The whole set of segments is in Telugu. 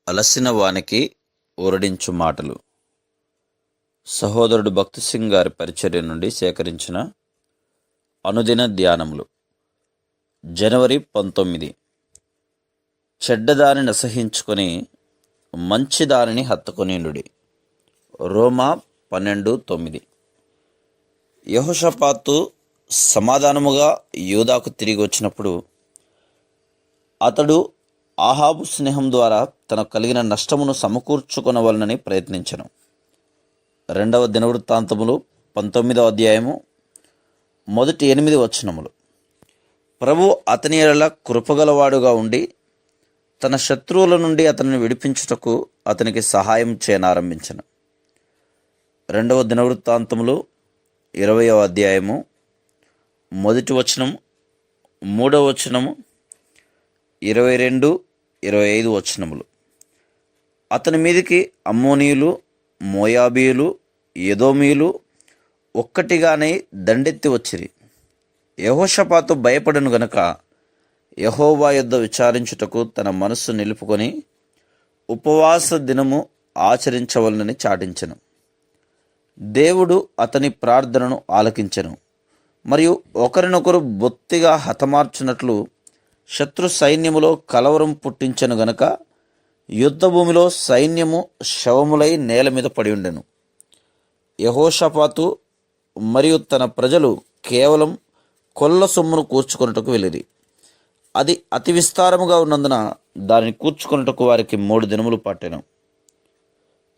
అలసిన వానికి ఊరడించు మాటలు. సహోదరుడు భక్తి సింగ్ గారి పరిచర్య నుండి సేకరించిన అనుదిన ధ్యానములు. జనవరి 19. చెడ్డదానిని అసహించుకొని మంచి దానిని హత్తుకొనిండుడి. రోమా 12:9. యెహోషాపాతు సమాధానముగా యూదాకు తిరిగి వచ్చినప్పుడు అతడు ఆహాబు స్నేహం ద్వారా తనకు కలిగిన నష్టమును సమకూర్చుకొనవలనని ప్రయత్నించెను. 2వ దినవృత్తాంతములు 19వ అధ్యాయము 8 వచనములు. ప్రభు అతని ఎడల కృపగలవాడుగా ఉండి తన శత్రువుల నుండి అతనిని విడిపించుటకు అతనికి సహాయం చేయనారంభించెను. 2వ దినవృత్తాంతములు 20వ అధ్యాయము 1 వచనము, 3వ వచనము, 22, 25 వచనములు. అతని మీదికి అమ్మోనీయులు, మోయాబీయులు, ఎదోమీయులు ఒక్కటిగానే దండెత్తి వచ్చిరి. యెహోషాపాతు భయపడను గనుక యెహోవా యొద్ద విచారించుటకు తన మనస్సు నిలుపుకొని ఉపవాస దినము ఆచరించవలనని చాటించెను. దేవుడు అతని ప్రార్థనను ఆలకించెను. మరియు ఒకరినొకరు బొత్తిగా హతమార్చున్నట్లు శత్రు సైన్యములో కలవరం పుట్టించెను గనక యుద్ధభూమిలో సైన్యము శవములై నేల మీద పడి ఉండెను. యెహోషాపాతు మరియు తన ప్రజలు కేవలం కొల్ల సొమ్మును కూర్చుకొనుటకు వెళ్ళిరి. అది అతి విస్తారముగా ఉన్నందున దానిని కూర్చుకొనుటకు వారికి 3 దినములు పట్టెను.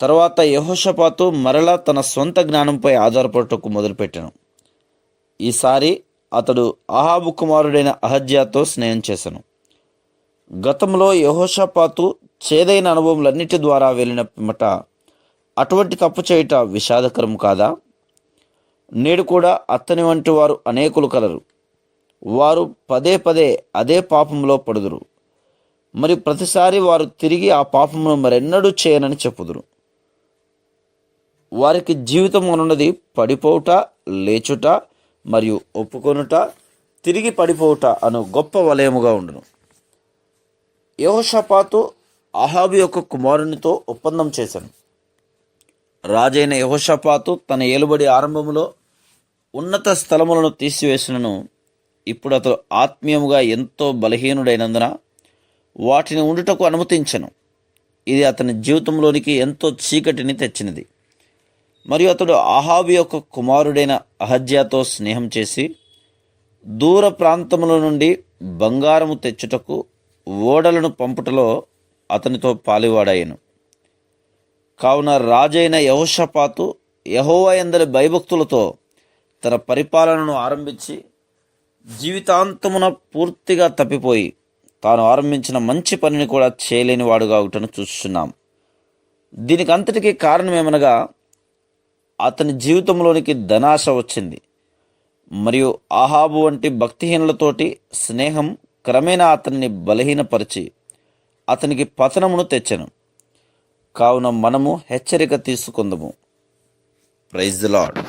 తర్వాత యెహోషాపాతు మరలా తన సొంత జ్ఞానంపై ఆధారపడుటకు మొదలుపెట్టెను. ఈసారి అతడు అహాబు కుమారుడైన అహజ్యాతో స్నేహం చేసెను. గతంలో యెహోషాపాతు చేదైన అనుభవములన్నిటి ద్వారా వెళ్ళిన పిమ్మట అటువంటి తప్పు చేయుట విషాదకరం కాదా? నేడు కూడా అతని వంటి వారు అనేకులు కలరు. వారు పదే పదే అదే పాపంలో పడుదురు. మరి ప్రతిసారి వారు తిరిగి ఆ పాపమును మరెన్నడూ చేయనని చెప్పుదురు. వారికి జీవితం అనున్నది పడిపోవుట, లేచుట మరియు ఒప్పుకొనుట, తిరిగి పడిపోవుట అను గొప్ప వలయముగా ఉండును. యెహోషాపాతు అహాబు యొక్క కుమారునితో ఒప్పందం చేశాను. రాజైన యెహోషాపాతు తన ఏలుబడి ఆరంభములో ఉన్నత స్థలములను తీసివేసినను ఇప్పుడు అతడు ఆత్మీయముగా ఎంతో బలహీనుడైనందున వాటిని ఉండుటకు అనుమతించెను. ఇది అతని జీవితంలోనికి ఎంతో చీకటిని తెచ్చినది. మరియు అతడు అహాబు యొక్క కుమారుడైన అహజ్యాతో స్నేహం చేసి దూర ప్రాంతముల నుండి బంగారము తెచ్చుటకు ఓడలను పంపుటలో అతనితో పాలివాడాయను. కావున రాజైన యెహోషాపాతు యెహోవా యందలి భయభక్తులతో తన పరిపాలనను ఆరంభించి జీవితాంతమున పూర్తిగా తప్పిపోయి తాను ఆరంభించిన మంచి పనిని కూడా చేయలేని వాడుగా ఒకటను చూస్తున్నాం. దీనికి అంతటికీ కారణమేమనగా అతని జీవితంలోనికి ధనాశ వచ్చింది. మరియు అహాబు వంటి భక్తిహీనులతోటి స్నేహం క్రమేణా అతన్ని బలహీనపరిచి అతనికి పతనమును తెచ్చెను. కావున మనము హెచ్చరిక తీసుకుందాము. Praise the lord.